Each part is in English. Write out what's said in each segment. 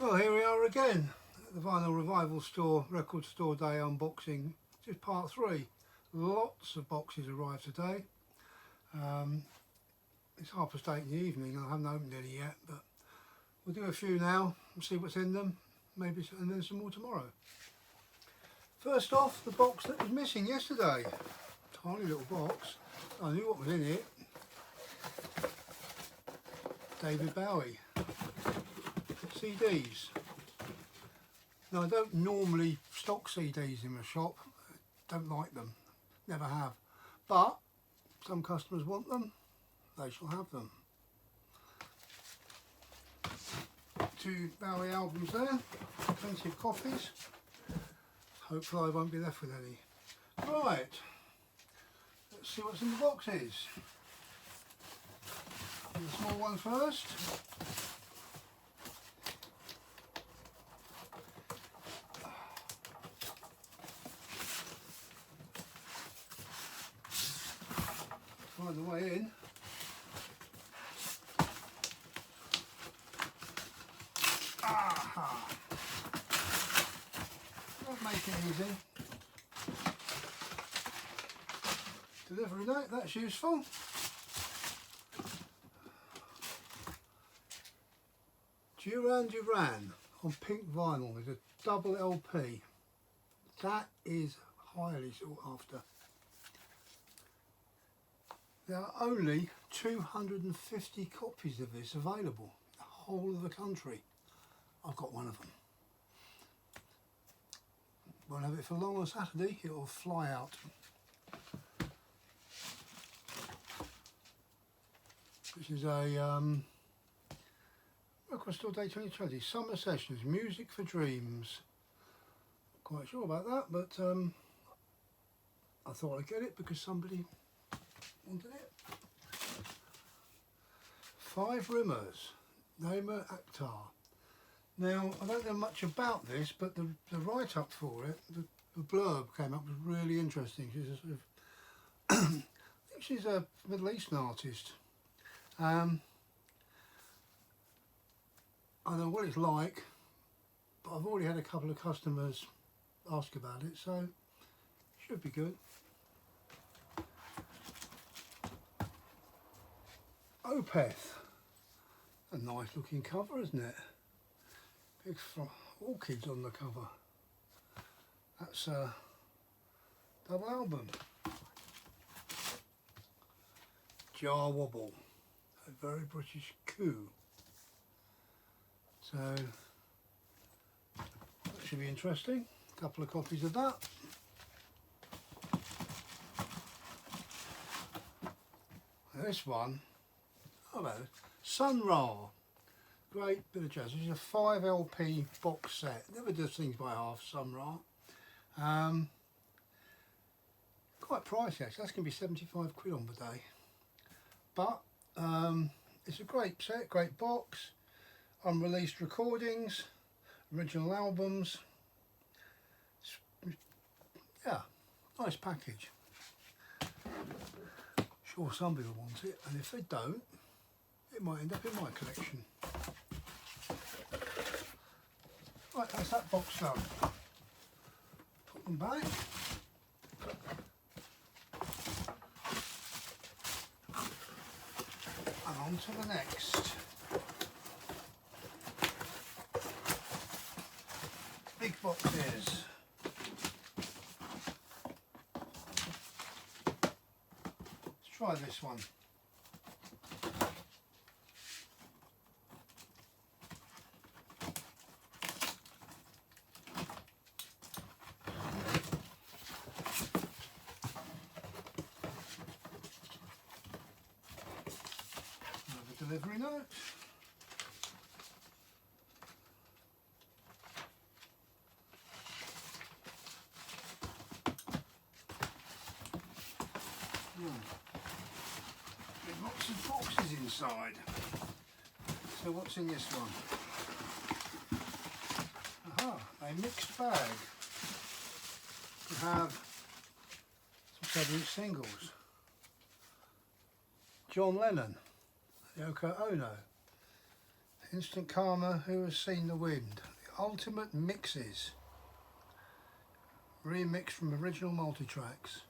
Well, here we are again at the Vinyl Revival Store Record Store Day unboxing. Just part 3. Lots of boxes arrived today. It's 8:30 in the evening. I haven't opened any yet, but we'll do a few now and see what's in them. Maybe and then some more tomorrow. First off, the box that was missing yesterday. Tiny little box. I knew what was in it. David Bowie CDs. Now, I don't normally stock CDs in my shop. Don't like them. Never have. But some customers want them. They shall have them. 2 Bowie albums there. Plenty of copies. Hopefully I won't be left with any. Right. Let's see what's in the boxes. The small one first. Find the way in. Aha! Don't make it easy. Delivery note, that's useful. Duran Duran on pink vinyl with a double LP. That is highly sought after. There are only 250 copies of this available in the whole of the country. I've got one of them. Won't have it for long on Saturday, it will fly out. This is a Record Store Day 2020 Summer Sessions Music for Dreams. Not quite sure about that, but I thought I'd get it because somebody wanted it. 5 Rimmers, Namer Akhtar. Now, I don't know much about this, but the write-up for it, the blurb came up, was really interesting. She's a sort of I think she's a Middle Eastern artist. I don't know what it's like, but I've already had a couple of customers ask about it, so should be good. Opeth, a nice looking cover, isn't it? Big orchids on the cover. That's a double album. Jar Wobble, a very British coup. So that should be interesting. A couple of copies of that. This one, how about it? Sun Ra, great bit of jazz. This is a 5 LP box set. Never does things by half, Sun Ra. Quite pricey actually. That's going to be 75 quid on the day. But it's a great set, great box. Unreleased recordings, original albums. Yeah, nice package. Sure some people want it, and if they don't, it might end up in my collection. Right, that's that box done. Put them back. And on to the next. Big boxes. Let's try this one. Another delivery note. There's lots of boxes inside. So what's in this one? Aha, a mixed bag. We have some 7-inch singles. John Lennon, Yoko Ono. Instant Karma, Who Has Seen the Wind? The Ultimate Mixes. Remixed from original multi-tracks.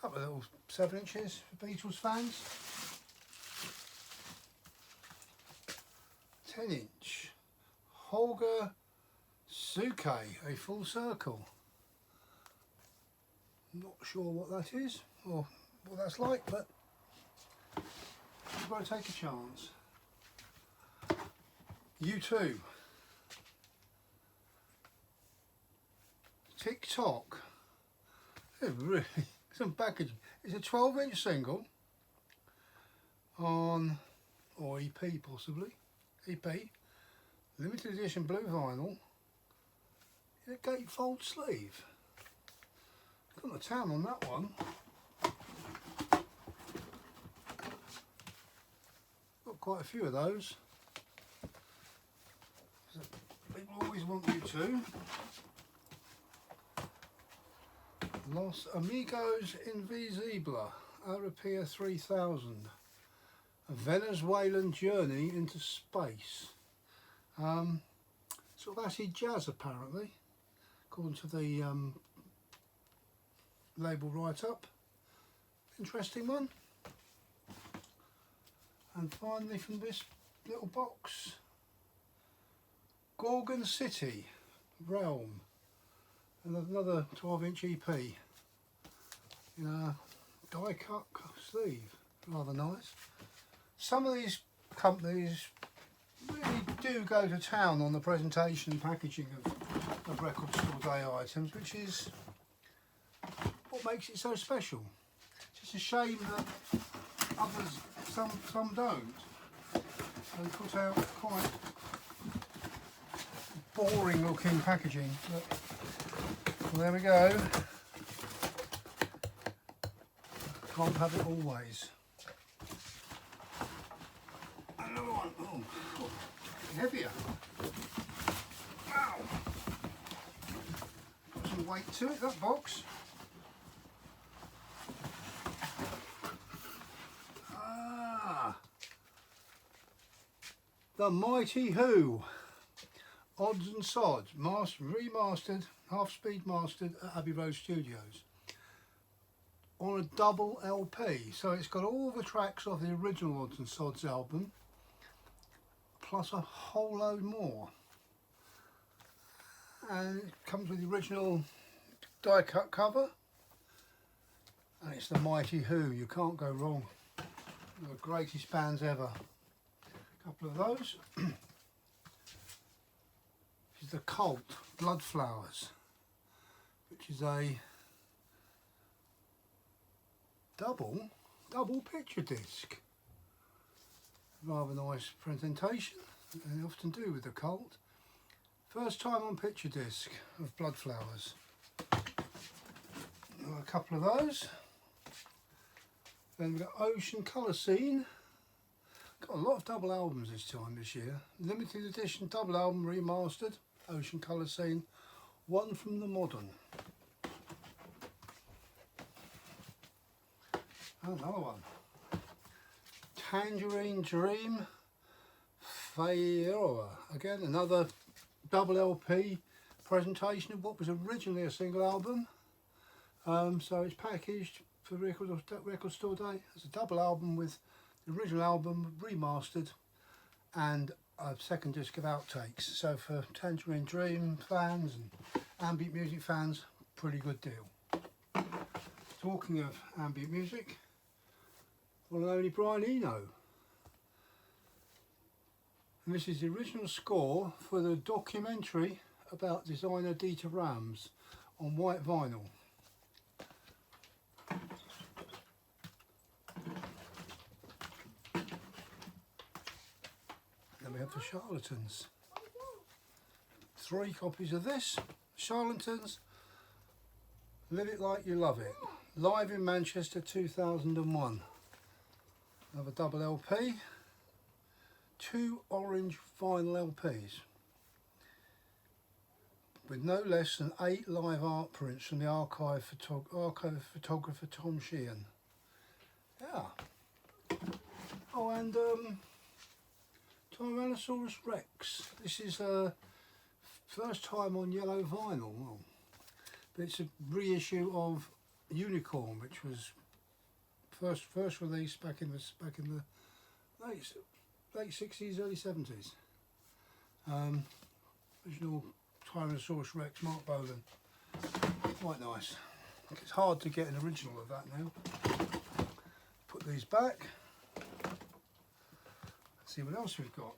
Couple of little 7 inches for Beatles fans. 10 inch. Holger Suke, A Full Circle. Not sure what that is or what that's like, but you've got to take a chance. U2. TikTok. Really, some packaging. It's a 12-inch single on, or EP possibly, EP, limited edition blue vinyl in a gatefold sleeve. Got the town on that one. Got quite a few of those. So people always want you to. Los Amigos Invisible, Europea 3000. A Venezuelan journey into space. Sort of acid jazz apparently, according to the label write-up. Interesting one. And finally from this little box, Gorgon City, Realm. And another 12-inch EP in a die-cut sleeve, rather nice. Some of these companies really do go to town on the presentation and packaging of record store day items, which is what makes it so special. It's just a shame that others, some don't. They put out quite boring looking packaging. But, well, there we go. Can't have it always. Another one. Oh, heavier. Wow. Got some weight to it, that box. The Mighty Who. Odds and Sods, remastered, half-speed mastered at Abbey Road Studios on a double LP. So it's got all the tracks of the original Odds and Sods album, plus a whole load more. And it comes with the original die-cut cover, and it's the Mighty Who. You can't go wrong. The greatest bands ever. A couple of those. The Cult, Bloodflowers, which is a double picture disc. Rather nice presentation, and they often do with the Cult. First time on picture disc of Bloodflowers. A couple of those. Then we've got Ocean Colour Scene. Got a lot of double albums this year. Limited edition double album remastered. Ocean Colour Scene, one from the modern. Another one. Tangerine Dream, Fairoa. Again, another double LP presentation of what was originally a single album. So it's packaged for record store day as a double album with the original album remastered and a second disc of outtakes. So for Tangerine Dream fans and ambient music fans, pretty good deal. Talking of ambient music, one and only Brian Eno. And this is the original score for the documentary about designer Dieter Rams on white vinyl. We have the Charlatans. 3 copies of this. Charlatans, Live It Like You Love It. Live in Manchester 2001. Another double LP. 2 orange vinyl LPs. With no less than 8 live art prints from the archive photographer Tom Sheehan. Yeah. Oh, and Tyrannosaurus Rex. This is first time on yellow vinyl. Well, but it's a reissue of Unicorn, which was first released back in the late 60s, early 70s. Original Tyrannosaurus Rex, Mark Bolan. Quite nice. It's hard to get an original of that now. Put these back. Let's see what else we've got.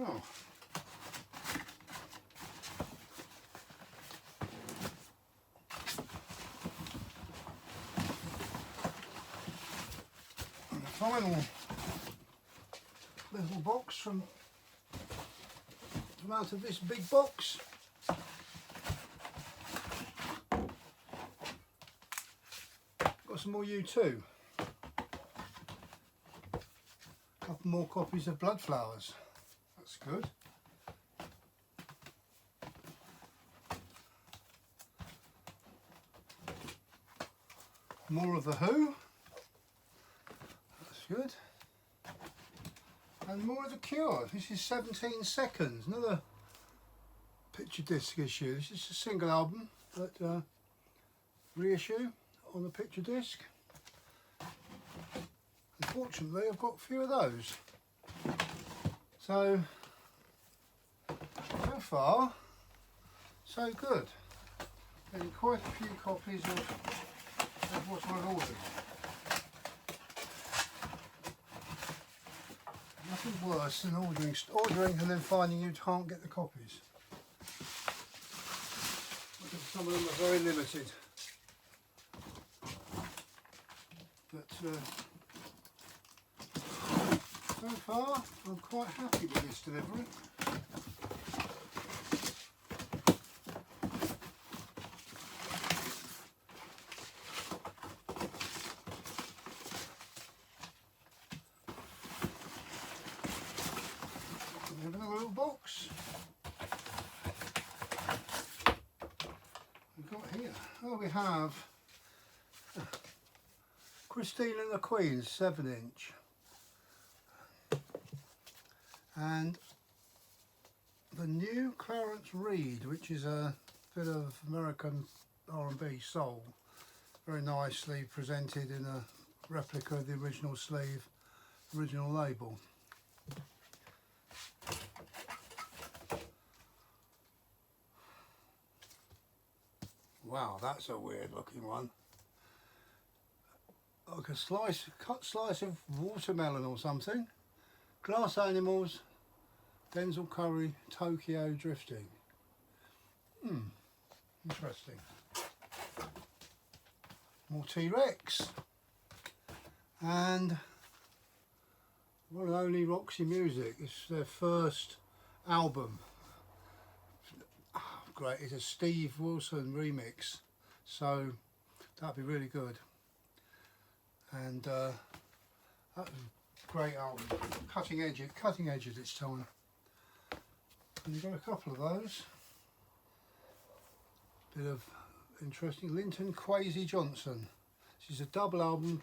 Oh. And the final little box from out of this big box. Got some more U2. A couple more copies of Blood Flowers. That's good. More of The Who. That's good. And more of The Cure. This is 17 Seconds. Another picture disc issue. This is a single album, but reissue on the picture disc. Unfortunately, I've got a few of those. So far, so good. Getting quite a few copies of what I've ordered. Nothing worse than ordering and then finding you can't get the copies. Some of them are very limited. But so far, I'm quite happy with this delivery. We have another little box. We've got here. Oh, we have Christine and the Queen 7-inch. And the new Clarence Reed, which is a bit of American R&B soul, very nicely presented in a replica of the original sleeve, original label. Wow, that's a weird looking one. Like a cut slice of watermelon or something. Glass Animals, Denzel Curry, Tokyo Drifting. Interesting. More T-Rex. And one and only Roxy Music. It's their first album. Great, it's a Steve Wilson remix. So that'd be really good. And that was a great album. Cutting edge at its time. And you've got a couple of those. Bit of interesting. Linton Kwesi Johnson. This is a double album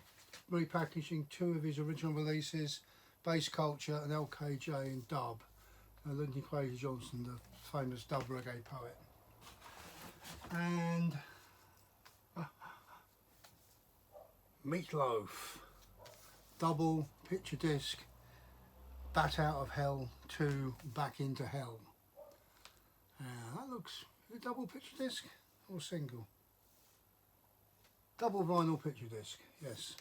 repackaging two of his original releases, Bass Culture and LKJ in dub. Linton Kwesi Johnson, the famous dub reggae poet. And Meatloaf, double picture disc, Bat Out of Hell 2, Back into Hell. That looks, is it double picture disc or single? Double vinyl picture disc, yes.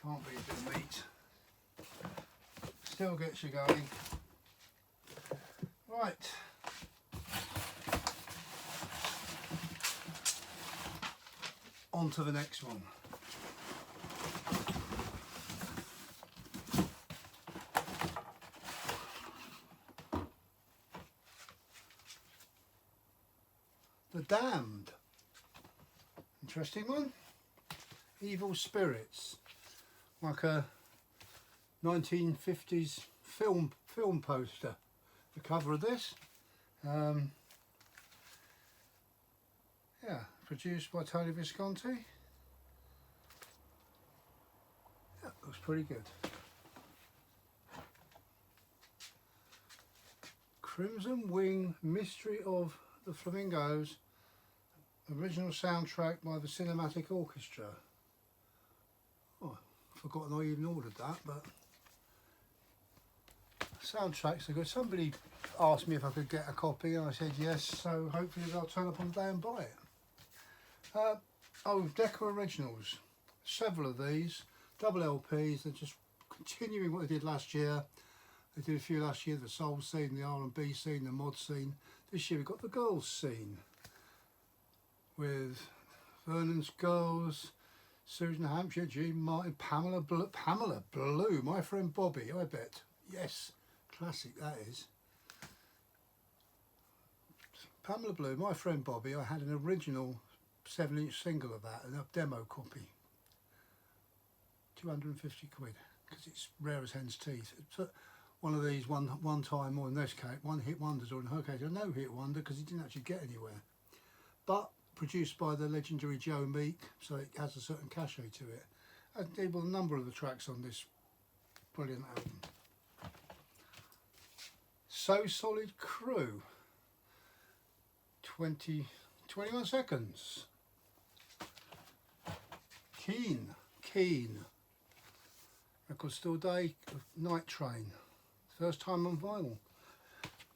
Can't beat a bit of meat. Still gets you going. Right. On to the next one. The Damned. Interesting one. Evil Spirits. Like a 1950s film poster, the cover of this. Yeah, produced by Tony Visconti. Yeah, looks pretty good. Crimson Wing, Mystery of the Flamingos, original soundtrack by the Cinematic Orchestra. Oh, I've forgotten I even ordered that, but soundtracks are good. Somebody asked me if I could get a copy and I said yes, so hopefully they'll turn up on the day and buy it. Oh, Decca Originals, several of these, double LPs. They're just continuing what they did last year. They did a few last year, the soul scene, the R&B scene, the mod scene. This year we've got the girls scene with Vernon's Girls, Susan Hampshire, Jean Martin, Pamela Blue, My Friend Bobby, I bet. Yes, classic that is. Pamela Blue, My Friend Bobby. I had an original 7-inch single of that and a demo copy. 250 quid, because it's rare as hen's teeth. It's one of these one time, or in this case, one hit wonders, or in her case, a no hit wonder, because he didn't actually get anywhere. But produced by the legendary Joe Meek, so it has a certain cachet to it. And did with a number of the tracks on this brilliant album. So Solid Crew, 21 seconds. Keen. Record Store Day, Night Train. First time on vinyl.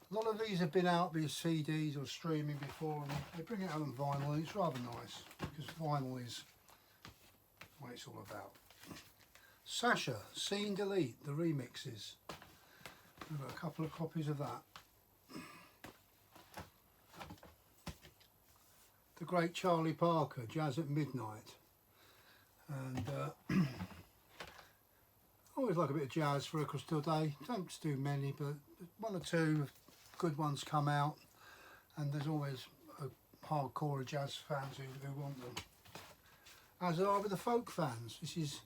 A lot of these have been out via CDs or streaming before, and they bring it out on vinyl, and it's rather nice because vinyl is what it's all about. Sasha, Scene Delete, the remixes. We've got a couple of copies of that. The great Charlie Parker, Jazz at Midnight. And I always like a bit of jazz for Record Store Day. Don't do many, but one or two good ones come out, and there's always a hardcore jazz fans who want them. As are with the folk fans. This is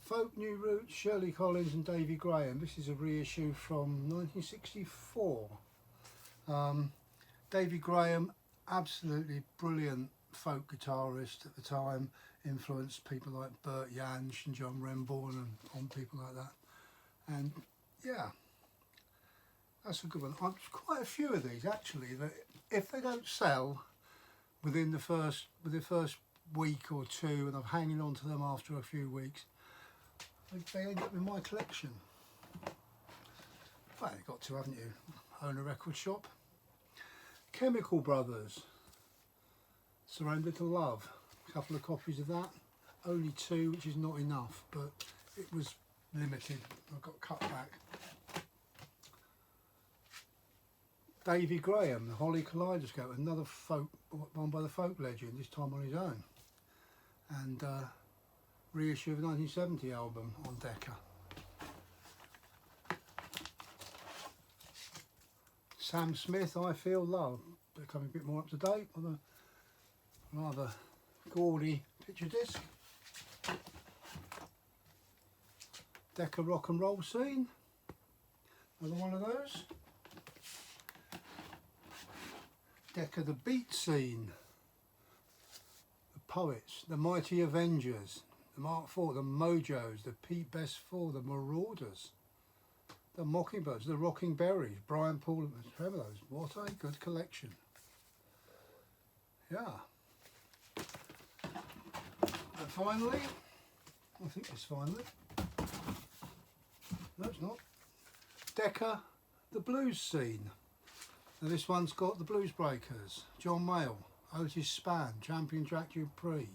Folk New Roots, Shirley Collins and Davy Graham. This is a reissue from 1964. Davy Graham, absolutely brilliant folk guitarist at the time, influenced people like Bert Jansch and John Renbourn and on people like that. And yeah, that's a good one. Quite a few of these actually, that if they don't sell within the first week or two, and I'm hanging on to them after a few weeks, they end up in my collection. Well, you've got to, haven't you? Own a record shop. Chemical Brothers, Surrender to Love. A couple of copies of that. Only 2, which is not enough, but it was limited. I got cut back. Davy Graham, The Holly Kaleidoscope, another folk one by the folk legend, this time on his own. And reissue of the 1970 album on Decca. Sam Smith, I Feel Love, becoming a bit more up to date on a rather gaudy picture disc. Decca Rock and Roll Scene, another one of those. Decca The Beat Scene, The Poets, The Mighty Avengers, The Mark IV, The Mojos, The Pete Best 4, The Marauders, The Mockingbirds, The Rocking Berries, Brian Paul, remember those? What a good collection. Yeah. And finally, I think it's finally, no it's not, Decca The Blues Scene. Now this one's got the Blues Breakers, John Mayall, Otis Spann, Champion Jack Dupree,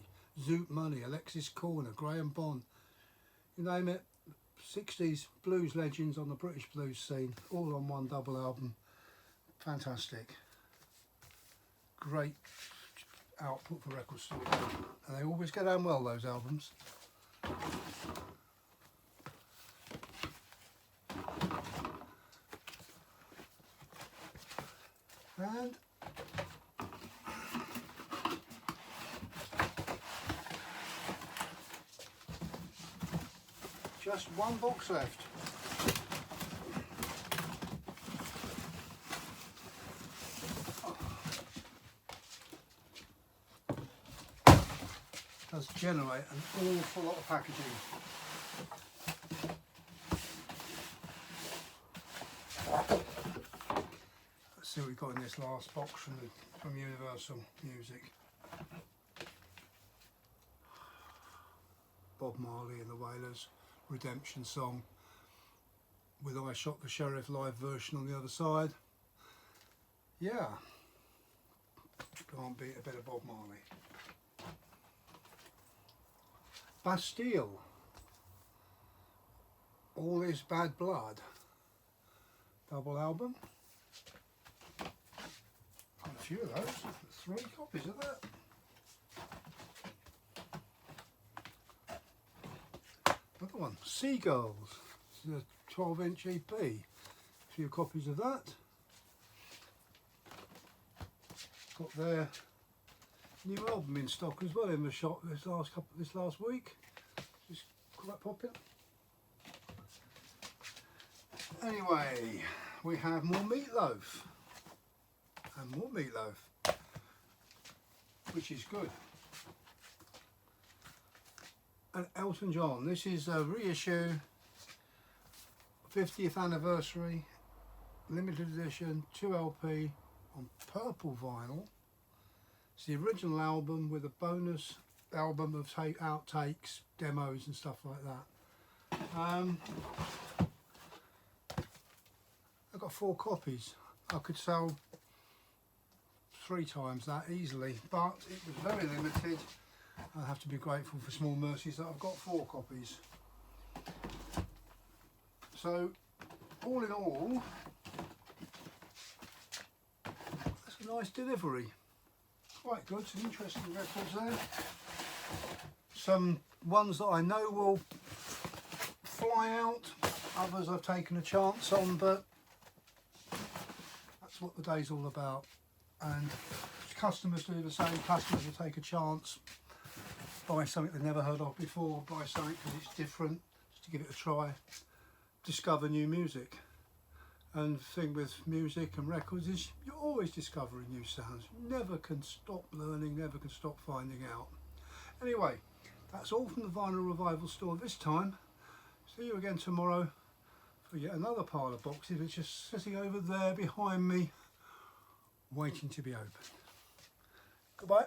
Zoot Money, Alexis Corner, Graham Bond, you name it, 60s blues legends on the British blues scene, all on one double album. Fantastic. Great output for Record Store. And they always get on well, those albums. And just one box left. Does generate an awful lot of packaging. Let's see what we've got in this last box from Universal Music. Bob Marley and the Wailers, Redemption song, with I Shot the Sheriff live version on the other side. Yeah, can't beat a bit of Bob Marley. Bastille, All Is Bad Blood, double album. Got a few of those, 3 copies of that. Another one, Seagulls, this is a 12-inch EP, a few copies of that. Got their new album in stock as well in the shop this last week. It's quite popular. Anyway, we have more Meatloaf and more Meatloaf, which is good. And Elton John, this is a reissue, 50th anniversary, limited edition, 2LP on purple vinyl. It's the original album with a bonus album of outtakes, demos and stuff like that. I've got 4 copies. I could sell 3 times that easily, but it was very limited. I have to be grateful for Small Mercies that I've got 4 copies. So, all in all, that's a nice delivery. Quite good, some interesting records there. Some ones that I know will fly out, others I've taken a chance on, but that's what the day's all about. And customers do the same. Customers will take a chance, buy something they've never heard of before, buy something because it's different, just to give it a try, discover new music. And the thing with music and records is you're always discovering new sounds. You never can stop learning, never can stop finding out. Anyway, that's all from the Vinyl Revival store this time. See you again tomorrow for yet another pile of boxes which is sitting over there behind me, waiting to be opened. Goodbye.